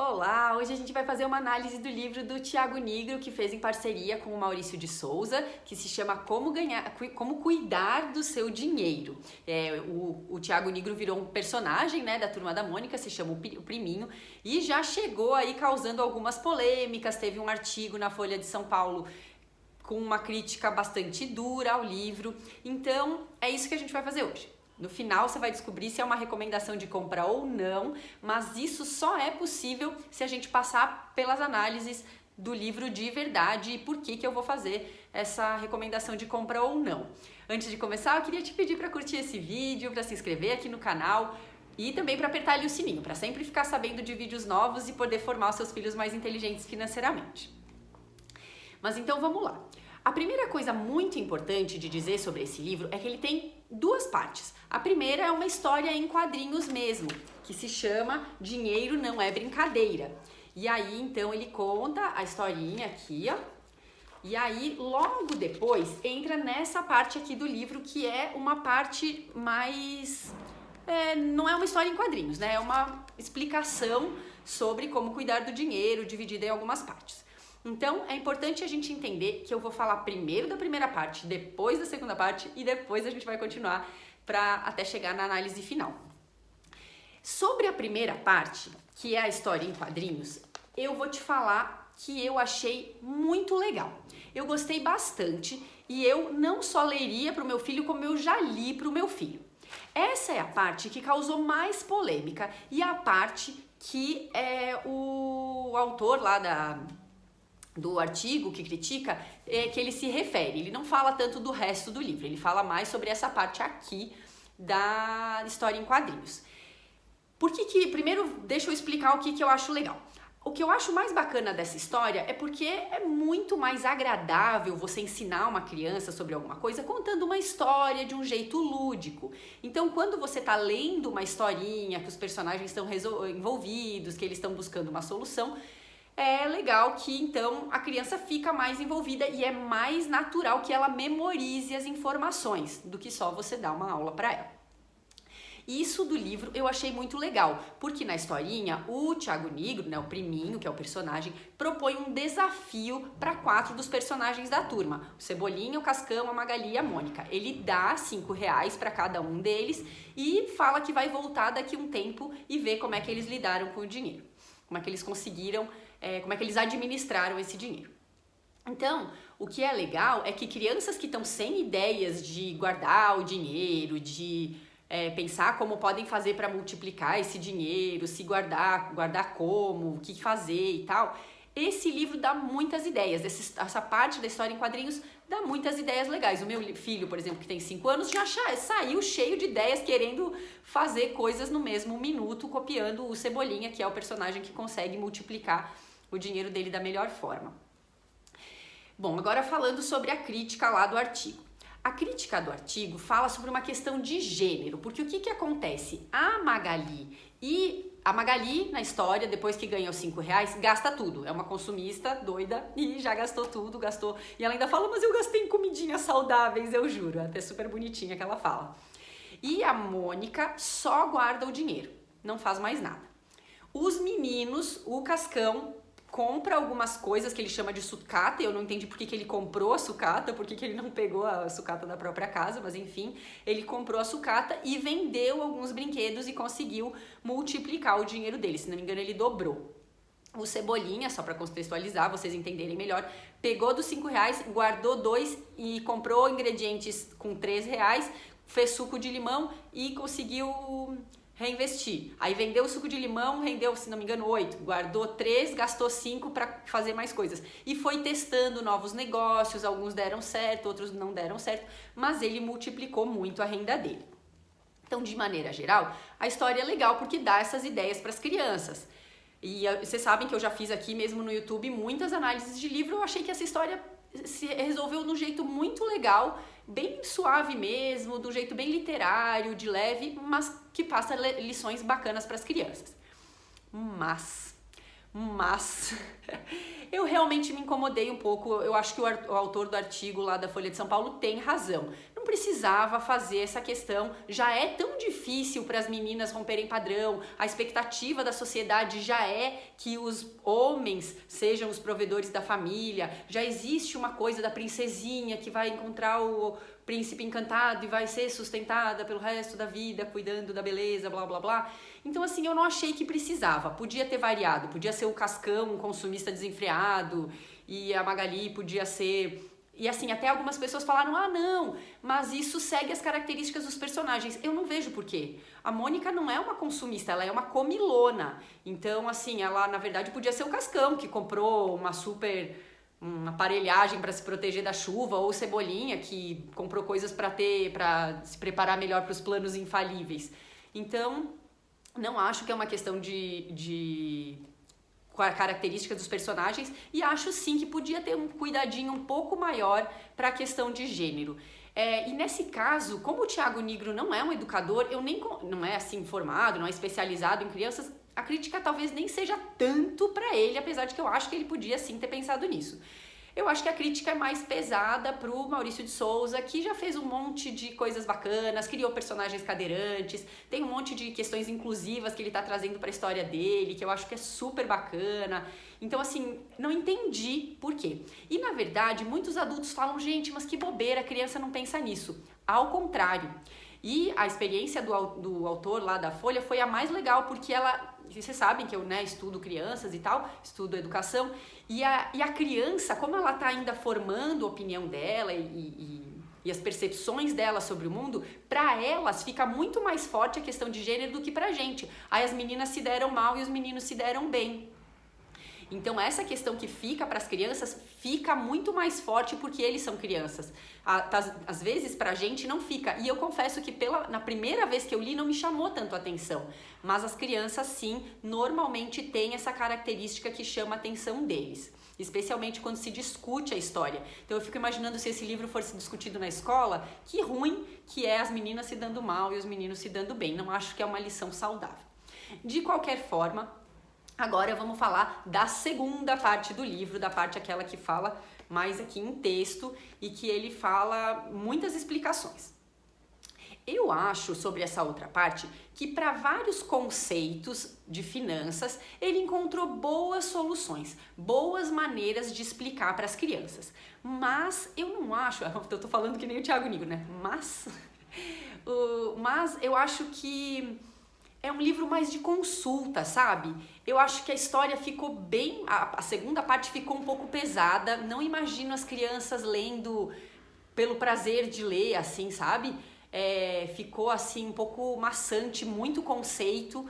Olá, hoje a gente vai fazer uma análise do livro do Thiago Nigro, que fez em parceria com o Maurício de Souza, que se chama Como Cuidar do Seu Dinheiro. O Thiago Nigro virou um personagem, né, da Turma da Mônica, se chama o Priminho, e já chegou aí causando algumas polêmicas. Teve um artigo na Folha de São Paulo com uma crítica bastante dura ao livro. Então, é isso que a gente vai fazer hoje. No final você vai descobrir se é uma recomendação de compra ou não, mas isso só é possível se a gente passar pelas análises do livro de verdade e por que eu vou fazer essa recomendação de compra ou não. Antes de começar, eu queria te pedir para curtir esse vídeo, para se inscrever aqui no canal e também para apertar ali o sininho, para sempre ficar sabendo de vídeos novos e poder formar os seus filhos mais inteligentes financeiramente. Mas então vamos lá. A primeira coisa muito importante de dizer sobre esse livro é que ele tem duas partes. A primeira é uma história em quadrinhos mesmo, que se chama Dinheiro Não é Brincadeira. E aí, então, ele conta a historinha aqui, ó. E aí, logo depois, entra nessa parte aqui do livro, que é uma parte mais... não é uma história em quadrinhos, né? É uma explicação sobre como cuidar do dinheiro, dividida em algumas partes. Então, é importante a gente entender que eu vou falar primeiro da primeira parte, depois da segunda parte e depois a gente vai continuar para até chegar na análise final. Sobre a primeira parte, que é a história em quadrinhos, eu vou te falar que eu achei muito legal. Eu gostei bastante e eu não só leria para o meu filho, como eu já li para o meu filho. Essa é a parte que causou mais polêmica e a parte que o autor lá do artigo que critica, que ele se refere. Ele não fala tanto do resto do livro, ele fala mais sobre essa parte aqui da história em quadrinhos. Primeiro, deixa eu explicar o que eu acho legal. O que eu acho mais bacana dessa história é porque é muito mais agradável você ensinar uma criança sobre alguma coisa contando uma história de um jeito lúdico. Então, quando você está lendo uma historinha, que os personagens estão envolvidos, que eles estão buscando uma solução, é legal que então a criança fica mais envolvida e é mais natural que ela memorize as informações do que só você dar uma aula para ela. Isso do livro eu achei muito legal, porque na historinha o Thiago Nigro, né, o Priminho, que é o personagem, propõe um desafio para 4 dos personagens da turma, o Cebolinha, o Cascão, a Magali e a Mônica. Ele dá R$5 para cada um deles e fala que vai voltar daqui a um tempo e ver como é que eles lidaram com o dinheiro, como é que eles conseguiram, como é que eles administraram esse dinheiro. Então, o que é legal é que crianças que estão sem ideias de guardar o dinheiro, de pensar como podem fazer para multiplicar esse dinheiro, se guardar como, o que fazer e tal, esse livro dá muitas ideias. Essa parte da história em quadrinhos dá muitas ideias legais. O meu filho, por exemplo, que tem 5 anos, já saiu cheio de ideias, querendo fazer coisas no mesmo minuto, copiando o Cebolinha, que é o personagem que consegue multiplicar o dinheiro dele da melhor forma. Bom, agora falando sobre a crítica lá do artigo. A crítica do artigo fala sobre uma questão de gênero, porque o que acontece? A Magali, na história, depois que ganha os R$5, gasta tudo. É uma consumista doida e já gastou tudo, gastou. E ela ainda fala, mas eu gastei em comidinhas saudáveis, eu juro. Até super bonitinha que ela fala. E a Mônica só guarda o dinheiro, não faz mais nada. Os meninos, o Cascão, compra algumas coisas que ele chama de sucata. Eu não entendi por que ele comprou a sucata, por que ele não pegou a sucata da própria casa, mas enfim, ele comprou a sucata e vendeu alguns brinquedos e conseguiu multiplicar o dinheiro dele. Se não me engano, ele dobrou. O Cebolinha, só para contextualizar, vocês entenderem melhor, pegou dos R$5, guardou 2 e comprou ingredientes com R$3, fez suco de limão e conseguiu reinvestir. Aí vendeu o suco de limão, rendeu, se não me engano, 8. Guardou 3, gastou 5 para fazer mais coisas. E foi testando novos negócios, alguns deram certo, outros não deram certo, mas ele multiplicou muito a renda dele. Então, de maneira geral, a história é legal porque dá essas ideias para as crianças. E vocês sabem que eu já fiz aqui mesmo no YouTube muitas análises de livro, eu achei que essa história se resolveu de um jeito muito legal, bem suave mesmo, de um jeito bem literário, de leve, mas que passa lições bacanas para as crianças. Mas eu realmente me incomodei um pouco. Eu acho que o autor do artigo lá da Folha de São Paulo tem razão. Não precisava fazer essa questão. Já é tão difícil para as meninas romperem padrão, a expectativa da sociedade já é que os homens sejam os provedores da família, já existe uma coisa da princesinha que vai encontrar o príncipe encantado e vai ser sustentada pelo resto da vida, cuidando da beleza, blá blá blá. Então assim, eu não achei que precisava, podia ter variado, podia ser o Cascão, um consumista desenfreado, e a Magali podia ser... E assim, até algumas pessoas falaram, ah não, mas isso segue as características dos personagens. Eu não vejo por quê. A Mônica não é uma consumista, ela é uma comilona. Então assim, ela na verdade podia ser o Cascão, que comprou uma aparelhagem para se proteger da chuva, ou o Cebolinha, que comprou coisas para se preparar melhor para os planos infalíveis. Então, não acho que é uma questão de características dos personagens, e acho sim que podia ter um cuidadinho um pouco maior para a questão de gênero. E nesse caso, como o Thiago Nigro não é um educador, não é assim formado, não é especializado em crianças, a crítica talvez nem seja tanto para ele, apesar de que eu acho que ele podia sim ter pensado nisso. Eu acho que a crítica é mais pesada pro Maurício de Souza, que já fez um monte de coisas bacanas, criou personagens cadeirantes, tem um monte de questões inclusivas que ele tá trazendo pra história dele, que eu acho que é super bacana. Então, assim, não entendi por quê. E, na verdade, muitos adultos falam, gente, mas que bobeira, a criança não pensa nisso. Ao contrário. E a experiência do autor lá da Folha foi a mais legal, porque vocês sabem que eu estudo crianças e tal, estudo educação, e a criança, como ela tá ainda formando a opinião dela e as percepções dela sobre o mundo, para elas fica muito mais forte a questão de gênero do que pra gente. Aí as meninas se deram mal e os meninos se deram bem. Então essa questão que fica para as crianças fica muito mais forte porque eles são crianças. Às vezes pra gente não fica. E eu confesso que na primeira vez que eu li não me chamou tanto a atenção. Mas as crianças sim, normalmente têm essa característica que chama a atenção deles. Especialmente quando se discute a história. Então eu fico imaginando se esse livro fosse discutido na escola, que ruim que é as meninas se dando mal e os meninos se dando bem. Não acho que é uma lição saudável. De qualquer forma, agora vamos falar da segunda parte do livro, da parte aquela que fala mais aqui em texto e que ele fala muitas explicações. Eu acho sobre essa outra parte que para vários conceitos de finanças ele encontrou boas soluções, boas maneiras de explicar para as crianças. Mas eu não acho, eu tô falando que nem o Thiago Nigro, né? Mas eu acho que é um livro mais de consulta, sabe? Eu acho que a história ficou bem... A segunda parte ficou um pouco pesada. Não imagino as crianças lendo pelo prazer de ler, assim, sabe? Ficou, assim, um pouco maçante, muito conceito,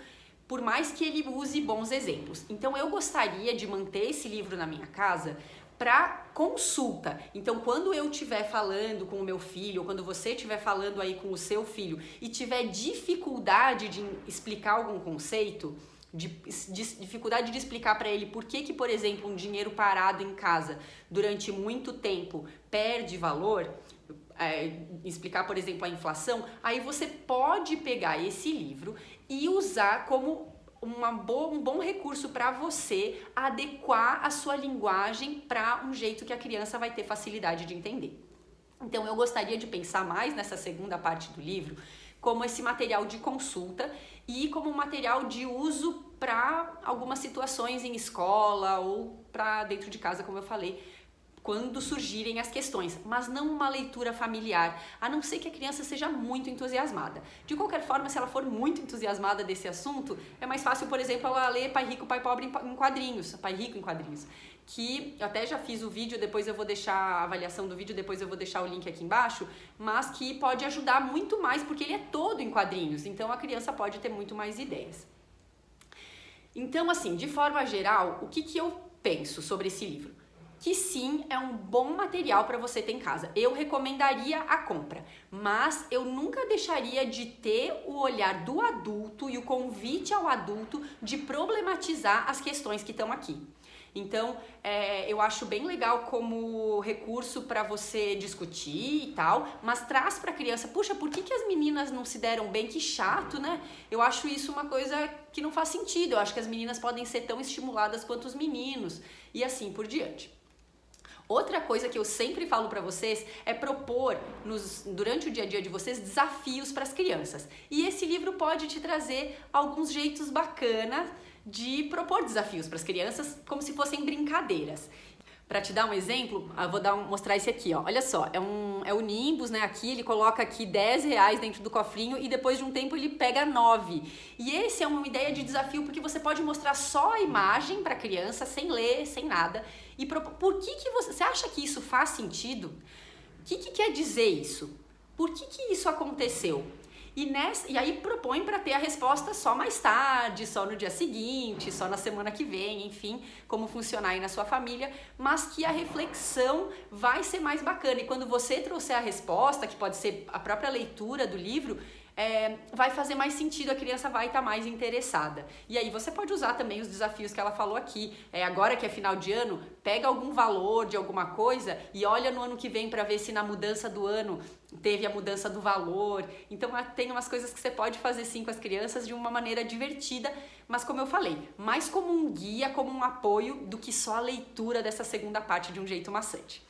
por mais que ele use bons exemplos. Então, eu gostaria de manter esse livro na minha casa para consulta. Então, quando eu estiver falando com o meu filho, ou quando você estiver falando aí com o seu filho e tiver dificuldade de explicar algum conceito, dificuldade de explicar para ele por que, por exemplo, um dinheiro parado em casa durante muito tempo perde valor, explicar, por exemplo, a inflação, aí você pode pegar esse livro e usar como um bom recurso para você adequar a sua linguagem para um jeito que a criança vai ter facilidade de entender. Então eu gostaria de pensar mais nessa segunda parte do livro como esse material de consulta e como um material de uso para algumas situações em escola ou para dentro de casa, como eu falei, quando surgirem as questões, mas não uma leitura familiar, a não ser que a criança seja muito entusiasmada. De qualquer forma, se ela for muito entusiasmada desse assunto, é mais fácil, por exemplo, ela ler Pai Rico, Pai Pobre em quadrinhos, Pai Rico em quadrinhos, que eu até já fiz o vídeo, depois eu vou deixar a avaliação do vídeo, depois eu vou deixar o link aqui embaixo, mas que pode ajudar muito mais, porque ele é todo em quadrinhos, então a criança pode ter muito mais ideias. Então, assim, de forma geral, o que eu penso sobre esse livro? Que sim, é um bom material para você ter em casa. Eu recomendaria a compra, mas eu nunca deixaria de ter o olhar do adulto e o convite ao adulto de problematizar as questões que estão aqui. Então, eu acho bem legal como recurso para você discutir e tal, mas traz para a criança, puxa, por que as meninas não se deram bem? Que chato, né? Eu acho isso uma coisa que não faz sentido. Eu acho que as meninas podem ser tão estimuladas quanto os meninos e assim por diante. Outra coisa que eu sempre falo para vocês é propor durante o dia a dia de vocês desafios para as crianças. E esse livro pode te trazer alguns jeitos bacanas de propor desafios para as crianças, como se fossem brincadeiras. Para te dar um exemplo, eu vou mostrar esse aqui, ó. Olha só, é o Nimbus, né? Aqui ele coloca aqui R$10 dentro do cofrinho e depois de um tempo ele pega 9. E esse é uma ideia de desafio porque você pode mostrar só a imagem para a criança, sem ler, sem nada. E por que você acha que isso faz sentido? O que quer dizer isso? Por que isso aconteceu? E aí propõe para ter a resposta só mais tarde, só no dia seguinte, só na semana que vem, enfim, como funcionar aí na sua família, mas que a reflexão vai ser mais bacana. E quando você trouxer a resposta, que pode ser a própria leitura do livro, vai fazer mais sentido, a criança vai estar mais interessada. E aí você pode usar também os desafios que ela falou aqui. Agora que é final de ano, pega algum valor de alguma coisa e olha no ano que vem para ver se na mudança do ano teve a mudança do valor. Então tem umas coisas que você pode fazer sim com as crianças de uma maneira divertida, mas como eu falei, mais como um guia, como um apoio do que só a leitura dessa segunda parte de um jeito maçante.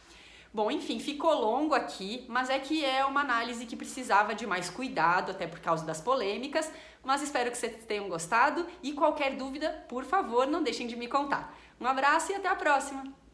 Bom, enfim, ficou longo aqui, mas é que é uma análise que precisava de mais cuidado, até por causa das polêmicas, mas espero que vocês tenham gostado e qualquer dúvida, por favor, não deixem de me contar. Um abraço e até a próxima!